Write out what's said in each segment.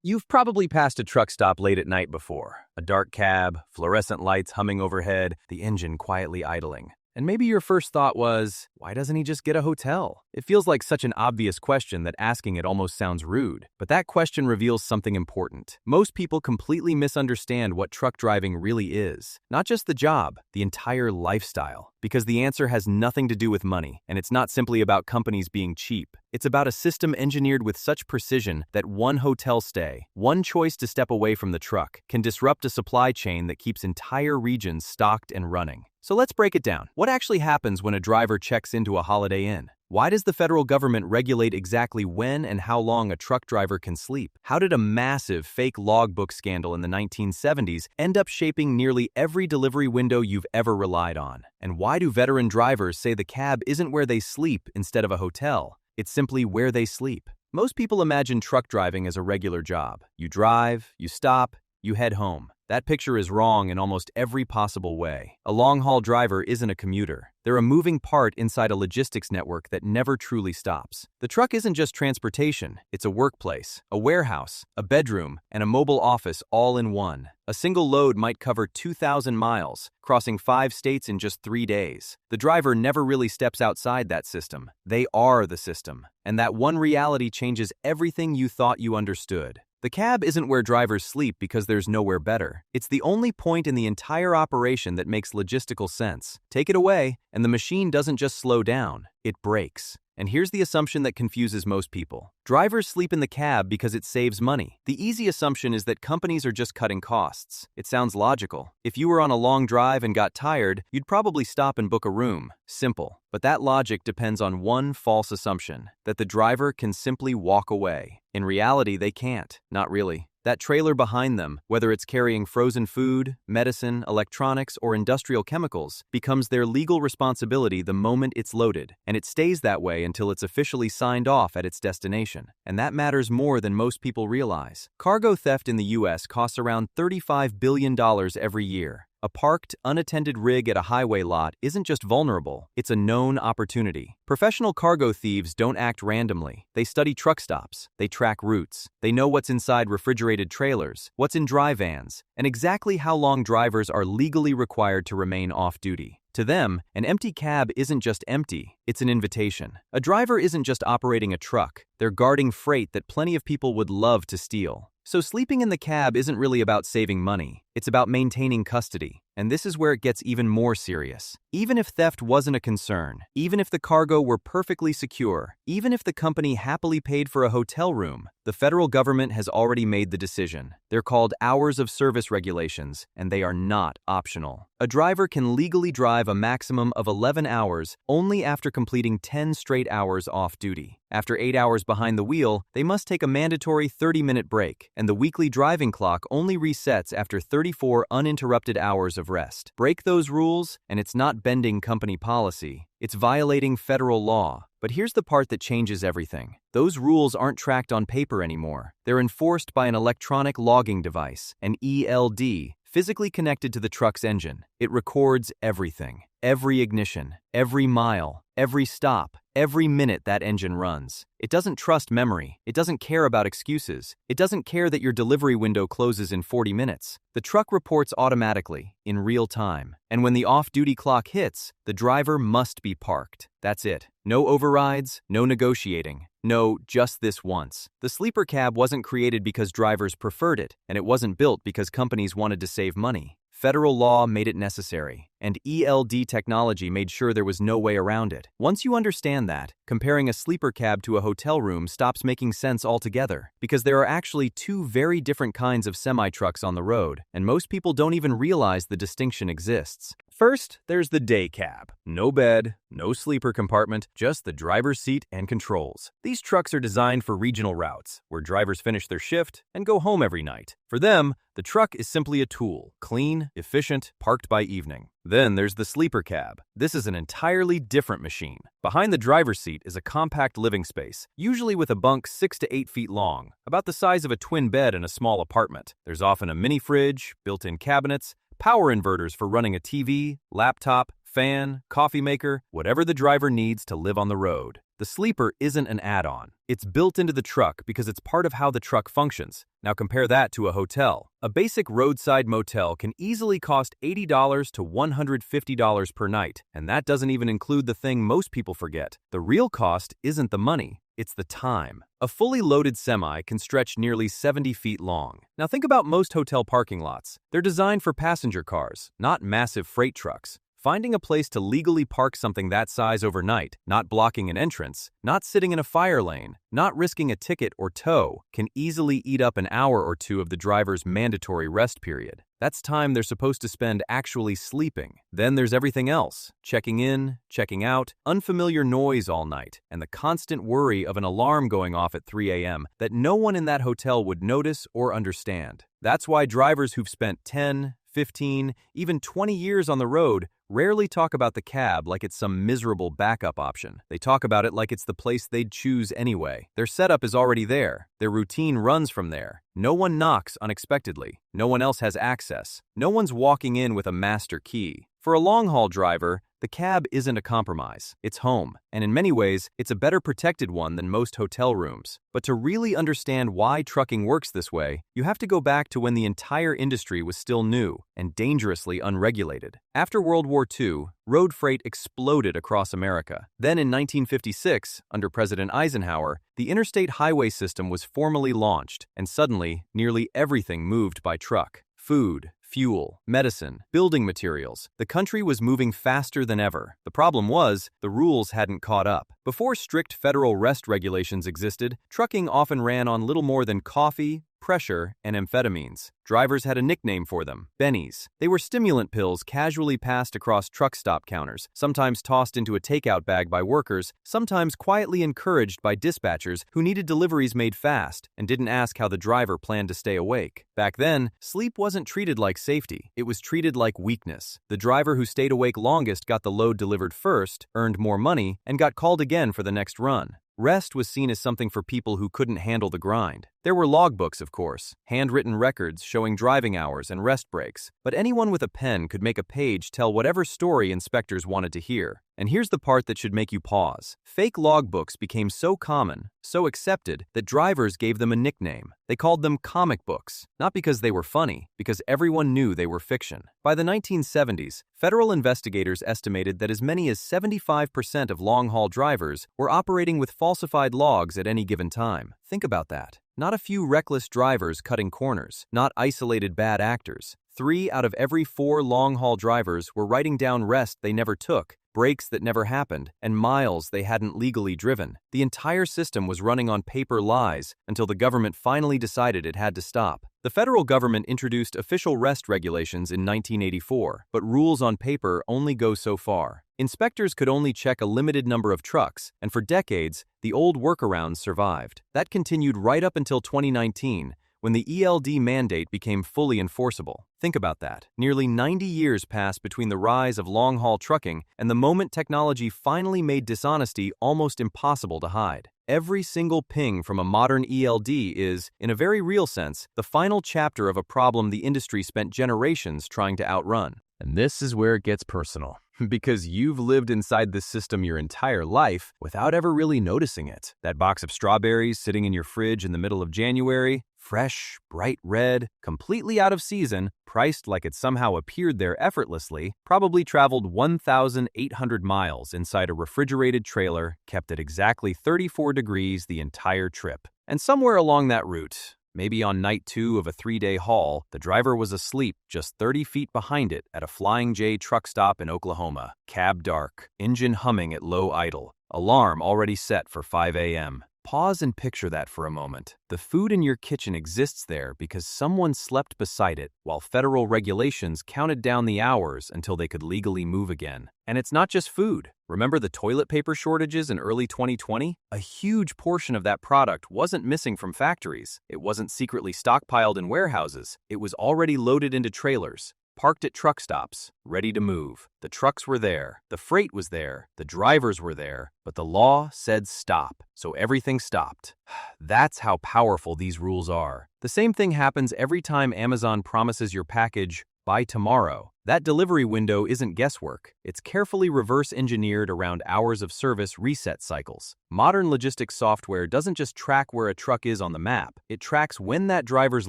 You've probably passed a truck stop late at night before. A dark cab, fluorescent lights humming overhead, the engine quietly idling. And maybe your first thought was, why doesn't he just get a hotel? It feels like such an obvious question that asking it almost sounds rude. But that question reveals something important. Most people completely misunderstand what truck driving really is. Not just the job, the entire lifestyle. Because the answer has nothing to do with money, and it's not simply about companies being cheap. It's about a system engineered with such precision that one hotel stay, one choice to step away from the truck, can disrupt a supply chain that keeps entire regions stocked and running. So let's break it down. What actually happens when a driver checks into a Holiday Inn? Why does the federal government regulate exactly when and how long a truck driver can sleep? How did a massive fake logbook scandal in the 1970s end up shaping nearly every delivery window you've ever relied on? And why do veteran drivers say the cab isn't where they sleep instead of a hotel? It's simply where they sleep. Most people imagine truck driving as a regular job. You drive, you stop, you head home. That picture is wrong in almost every possible way. A long-haul driver isn't a commuter. They're a moving part inside a logistics network that never truly stops. The truck isn't just transportation, it's a workplace, a warehouse, a bedroom, and a mobile office all in one. A single load might cover 2,000 miles, crossing 5 states in just 3 days. The driver never really steps outside that system. They are the system. And that one reality changes everything you thought you understood. The cab isn't where drivers sleep because there's nowhere better. It's the only point in the entire operation that makes logistical sense. Take it away, and the machine doesn't just slow down, it breaks. And here's the assumption that confuses most people. Drivers sleep in the cab because it saves money. The easy assumption is that companies are just cutting costs. It sounds logical. If you were on a long drive and got tired, you'd probably stop and book a room. Simple. But that logic depends on one false assumption, that the driver can simply walk away. In reality, they can't. Not really. That trailer behind them, whether it's carrying frozen food, medicine, electronics, or industrial chemicals, becomes their legal responsibility the moment it's loaded, and it stays that way until it's officially signed off at its destination. And that matters more than most people realize. Cargo theft in the U.S. costs around $35 billion every year. A parked, unattended rig at a highway lot isn't just vulnerable, it's a known opportunity. Professional cargo thieves don't act randomly. They study truck stops, they track routes, they know what's inside refrigerated trailers, what's in dry vans, and exactly how long drivers are legally required to remain off-duty. To them, an empty cab isn't just empty, it's an invitation. A driver isn't just operating a truck, they're guarding freight that plenty of people would love to steal. So sleeping in the cab isn't really about saving money, it's about maintaining custody. And this is where it gets even more serious. Even if theft wasn't a concern, even if the cargo were perfectly secure, even if the company happily paid for a hotel room, the federal government has already made the decision. They're called hours of service regulations, and they are not optional. A driver can legally drive a maximum of 11 hours only after completing 10 straight hours off duty. After 8 hours behind the wheel, they must take a mandatory 30-minute break, and the weekly driving clock only resets after 34 uninterrupted hours of rest. Break those rules, and it's not bending company policy. It's violating federal law. But here's the part that changes everything. Those rules aren't tracked on paper anymore. They're enforced by an electronic logging device, an ELD, physically connected to the truck's engine. It records everything. Every ignition, every mile, every stop, every minute that engine runs. It doesn't trust memory. It doesn't care about excuses. It doesn't care that your delivery window closes in 40 minutes. The truck reports automatically, in real time. And when the off-duty clock hits, the driver must be parked. That's it. No overrides, no negotiating. No, just this once. The sleeper cab wasn't created because drivers preferred it, and it wasn't built because companies wanted to save money. Federal law made it necessary, and ELD technology made sure there was no way around it. Once you understand that, comparing a sleeper cab to a hotel room stops making sense altogether, because there are actually two very different kinds of semi-trucks on the road, and most people don't even realize the distinction exists. First, there's the day cab. No bed, no sleeper compartment, just the driver's seat and controls. These trucks are designed for regional routes, where drivers finish their shift and go home every night. For them, the truck is simply a tool, clean, efficient, parked by evening. Then there's the sleeper cab. This is an entirely different machine. Behind the driver's seat is a compact living space, usually with a bunk 6 to 8 feet long, about the size of a twin bed in a small apartment. There's often a mini fridge, built-in cabinets, power inverters for running a TV, laptop, fan, coffee maker, whatever the driver needs to live on the road. The sleeper isn't an add-on. It's built into the truck because it's part of how the truck functions. Now compare that to a hotel. A basic roadside motel can easily cost $80 to $150 per night, and that doesn't even include the thing most people forget. The real cost isn't the money, it's the time. A fully loaded semi can stretch nearly 70 feet long. Now think about most hotel parking lots. They're designed for passenger cars, not massive freight trucks. Finding a place to legally park something that size overnight, not blocking an entrance, not sitting in a fire lane, not risking a ticket or tow, can easily eat up an hour or two of the driver's mandatory rest period. That's time they're supposed to spend actually sleeping. Then there's everything else: checking in, checking out, unfamiliar noise all night, and the constant worry of an alarm going off at 3 a.m. that no one in that hotel would notice or understand. That's why drivers who've spent 10, 15, even 20 years on the road rarely talk about the cab like it's some miserable backup option. They talk about it like it's the place they'd choose anyway. Their setup is already there. Their routine runs from there. No one knocks unexpectedly. No one else has access. No one's walking in with a master key. For a long-haul driver, the cab isn't a compromise. It's home, and in many ways, it's a better protected one than most hotel rooms. But to really understand why trucking works this way, you have to go back to when the entire industry was still new and dangerously unregulated. After World War II, road freight exploded across America. Then in 1956, under President Eisenhower, the interstate highway system was formally launched, and suddenly, nearly everything moved by truck. Food, fuel, medicine, building materials. The country was moving faster than ever. The problem was, the rules hadn't caught up. Before strict federal rest regulations existed, trucking often ran on little more than coffee, pressure, and amphetamines. Drivers had a nickname for them: bennies. They were stimulant pills casually passed across truck stop counters, sometimes tossed into a takeout bag by workers, sometimes quietly encouraged by dispatchers who needed deliveries made fast and didn't ask how the driver planned to stay awake. Back then, sleep wasn't treated like safety. It was treated like weakness. The driver who stayed awake longest got the load delivered first, earned more money, and got called again for the next run. Rest was seen as something for people who couldn't handle the grind. There were logbooks, of course, handwritten records showing driving hours and rest breaks, but anyone with a pen could make a page tell whatever story inspectors wanted to hear. And here's the part that should make you pause. Fake logbooks became so common, so accepted, that drivers gave them a nickname. They called them comic books, not because they were funny, because everyone knew they were fiction. By the 1970s, federal investigators estimated that as many as 75% of long-haul drivers were operating with falsified logs at any given time. Think about that. Not a few reckless drivers cutting corners, not isolated bad actors. 3 out of every 4 long-haul drivers were writing down rest they never took, breaks that never happened, and miles they hadn't legally driven. The entire system was running on paper lies until the government finally decided it had to stop. The federal government introduced official rest regulations in 1984, but rules on paper only go so far. Inspectors could only check a limited number of trucks, and for decades, the old workarounds survived. That continued right up until 2019, when the ELD mandate became fully enforceable. Think about that. Nearly 90 years passed between the rise of long-haul trucking and the moment technology finally made dishonesty almost impossible to hide. Every single ping from a modern ELD is, in a very real sense, the final chapter of a problem the industry spent generations trying to outrun. And this is where it gets personal, because you've lived inside this system your entire life without ever really noticing it. That box of strawberries sitting in your fridge in the middle of January, fresh, bright red, completely out of season, priced like it somehow appeared there effortlessly, probably traveled 1,800 miles inside a refrigerated trailer kept at exactly 34 degrees the entire trip. And somewhere along that route, maybe on night 2 of a 3-day haul, the driver was asleep just 30 feet behind it at a Flying J truck stop in Oklahoma. Cab dark, engine humming at low idle, alarm already set for 5 a.m. Pause and picture that for a moment. The food in your kitchen exists there because someone slept beside it while federal regulations counted down the hours until they could legally move again. And it's not just food. Remember the toilet paper shortages in early 2020? A huge portion of that product wasn't missing from factories. It wasn't secretly stockpiled in warehouses. It was already loaded into trailers, parked at truck stops, ready to move. The trucks were there, the freight was there, the drivers were there, but the law said stop, so everything stopped. That's how powerful these rules are. The same thing happens every time Amazon promises your package by tomorrow. That delivery window isn't guesswork. It's carefully reverse-engineered around hours of service reset cycles. Modern logistics software doesn't just track where a truck is on the map, it tracks when that driver's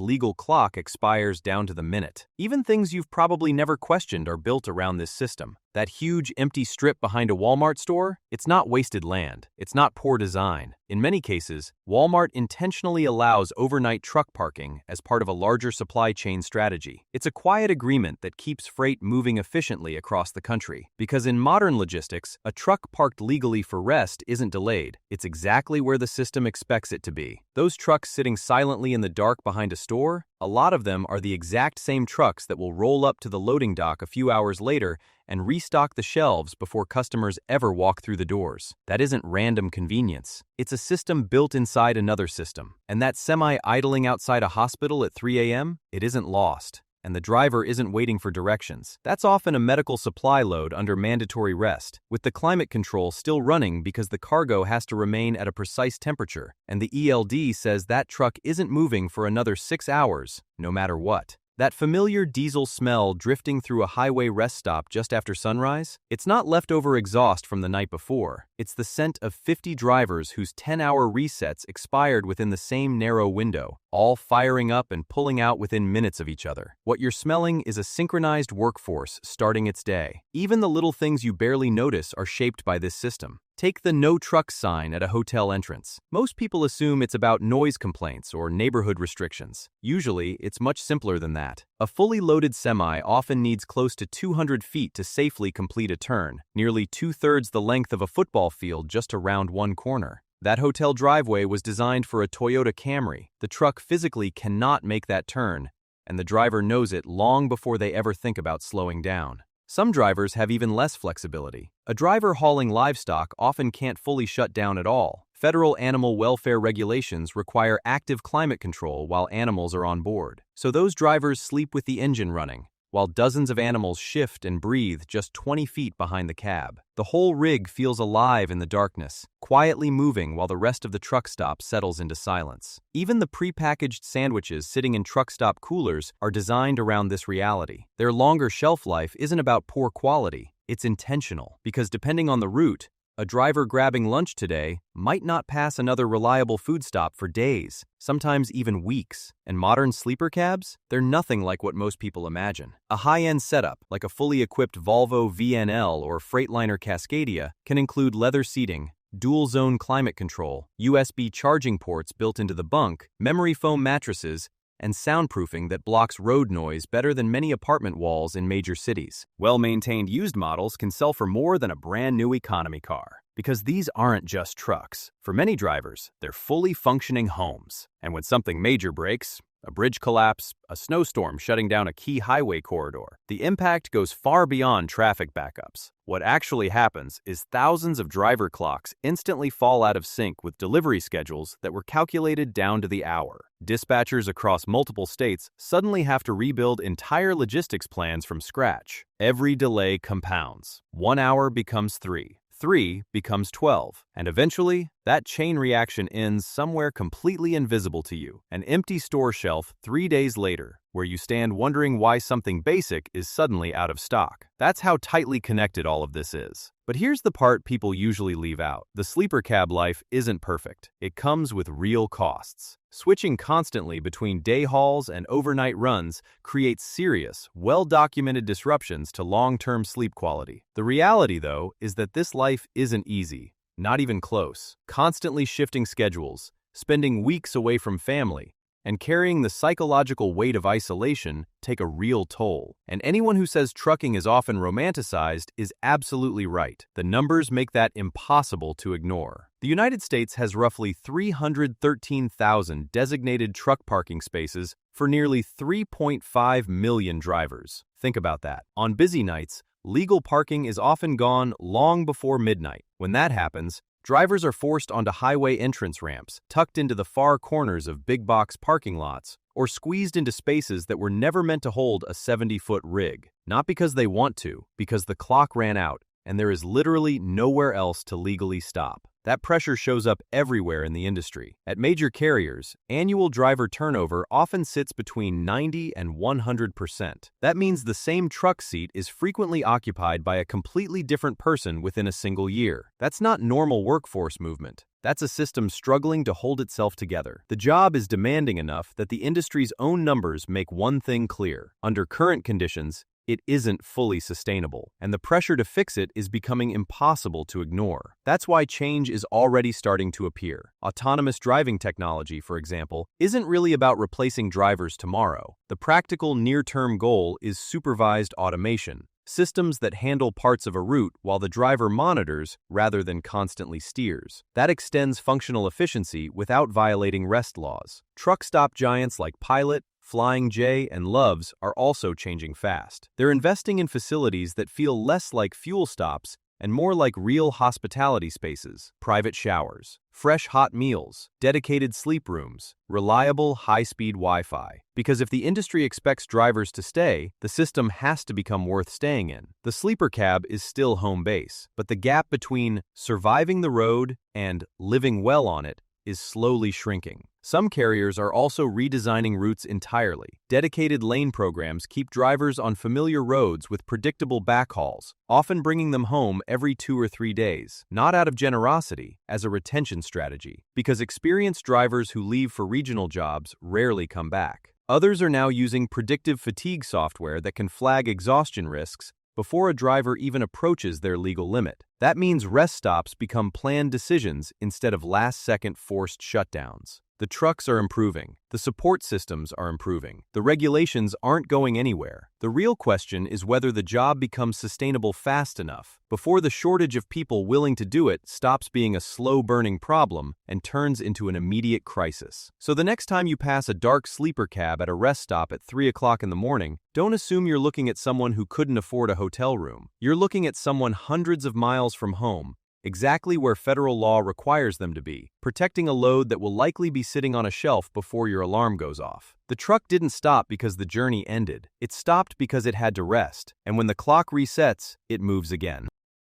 legal clock expires down to the minute. Even things you've probably never questioned are built around this system. That huge empty strip behind a Walmart store? It's not wasted land. It's not poor design. In many cases, Walmart intentionally allows overnight truck parking as part of a larger supply chain strategy. It's a quiet agreement that keeps freight moving efficiently across the country. Because in modern logistics, a truck parked legally for rest isn't delayed. It's exactly where the system expects it to be. Those trucks sitting silently in the dark behind a store, a lot of them are the exact same trucks that will roll up to the loading dock a few hours later and restock the shelves before customers ever walk through the doors. That isn't random convenience. It's a system built inside another system. And that semi idling outside a hospital at 3 a.m., it isn't lost. And the driver isn't waiting for directions. That's often a medical supply load under mandatory rest, with the climate control still running because the cargo has to remain at a precise temperature, and the ELD says that truck isn't moving for another 6 hours, no matter what. That familiar diesel smell drifting through a highway rest stop just after sunrise? It's not leftover exhaust from the night before. It's the scent of 50 drivers whose 10-hour resets expired within the same narrow window, all firing up and pulling out within minutes of each other. What you're smelling is a synchronized workforce starting its day. Even the little things you barely notice are shaped by this system. Take the no truck sign at a hotel entrance. Most people assume it's about noise complaints or neighborhood restrictions. Usually, it's much simpler than that. A fully loaded semi often needs close to 200 feet to safely complete a turn, nearly 2/3 the length of a football field just to round one corner. That hotel driveway was designed for a Toyota Camry. The truck physically cannot make that turn, and the driver knows it long before they ever think about slowing down. Some drivers have even less flexibility. A driver hauling livestock often can't fully shut down at all. Federal animal welfare regulations require active climate control while animals are on board. So those drivers sleep with the engine running, while dozens of animals shift and breathe just 20 feet behind the cab. The whole rig feels alive in the darkness, quietly moving while the rest of the truck stop settles into silence. Even the prepackaged sandwiches sitting in truck stop coolers are designed around this reality. Their longer shelf life isn't about poor quality, it's intentional, because depending on the route, a driver grabbing lunch today might not pass another reliable food stop for days, sometimes even weeks. And modern sleeper cabs? They're nothing like what most people imagine. A high-end setup, like a fully equipped Volvo VNL or Freightliner Cascadia, can include leather seating, dual-zone climate control, USB charging ports built into the bunk, memory foam mattresses, and soundproofing that blocks road noise better than many apartment walls in major cities. Well-maintained used models can sell for more than a brand-new economy car, because these aren't just trucks. For many drivers, they're fully functioning homes. And when something major breaks, a bridge collapse, a snowstorm shutting down a key highway corridor, the impact goes far beyond traffic backups. What actually happens is thousands of driver clocks instantly fall out of sync with delivery schedules that were calculated down to the hour. Dispatchers across multiple states suddenly have to rebuild entire logistics plans from scratch. Every delay compounds. 1 hour becomes 3. 3 becomes 12, and eventually, that chain reaction ends somewhere completely invisible to you, an empty store shelf 3 days later, where you stand wondering why something basic is suddenly out of stock. That's how tightly connected all of this is. But here's the part people usually leave out. The sleeper cab life isn't perfect. It comes with real costs. Switching constantly between day hauls and overnight runs creates serious, well-documented disruptions to long-term sleep quality. The reality, though, is that this life isn't easy, not even close. Constantly shifting schedules, spending weeks away from family, and carrying the psychological weight of isolation take a real toll. And anyone who says trucking is often romanticized is absolutely right. The numbers make that impossible to ignore. The United States has roughly 313,000 designated truck parking spaces for nearly 3.5 million drivers. Think about that. On busy nights, legal parking is often gone long before midnight. When that happens, drivers are forced onto highway entrance ramps, tucked into the far corners of big box parking lots, or squeezed into spaces that were never meant to hold a 70-foot rig. Not because they want to, because the clock ran out, and there is literally nowhere else to legally stop. That pressure shows up everywhere in the industry. At major carriers, annual driver turnover often sits between 90 and 100%. That means the same truck seat is frequently occupied by a completely different person within a single year. That's not normal workforce movement. That's a system struggling to hold itself together. The job is demanding enough that the industry's own numbers make one thing clear. Under current conditions, it isn't fully sustainable, and the pressure to fix it is becoming impossible to ignore. That's why change is already starting to appear. Autonomous driving technology, for example, isn't really about replacing drivers tomorrow. The practical near-term goal is supervised automation. Systems that handle parts of a route while the driver monitors rather than constantly steers. That extends functional efficiency without violating rest laws. Truck stop giants like Pilot, Flying J, and Love's are also changing fast. They're investing in facilities that feel less like fuel stops and more like real hospitality spaces, private showers, fresh hot meals, dedicated sleep rooms, reliable high-speed Wi-Fi. Because if the industry expects drivers to stay, the system has to become worth staying in. The sleeper cab is still home base, but the gap between surviving the road and living well on it is slowly shrinking. Some carriers are also redesigning routes entirely. Dedicated lane programs keep drivers on familiar roads with predictable backhauls, often bringing them home every 2 or 3 days, not out of generosity, as a retention strategy, because experienced drivers who leave for regional jobs rarely come back. Others are now using predictive fatigue software that can flag exhaustion risks before a driver even approaches their legal limit. That means rest stops become planned decisions instead of last-second forced shutdowns. The trucks are improving. The support systems are improving. The regulations aren't going anywhere. The real question is whether the job becomes sustainable fast enough before the shortage of people willing to do it stops being a slow-burning problem and turns into an immediate crisis. So the next time you pass a dark sleeper cab at a rest stop at 3 o'clock in the morning, don't assume you're looking at someone who couldn't afford a hotel room. You're looking at someone hundreds of miles from home, exactly where federal law requires them to be, protecting a load that will likely be sitting on a shelf before your alarm goes off. The truck didn't stop because the journey ended. It stopped because it had to rest, and when the clock resets, it moves again.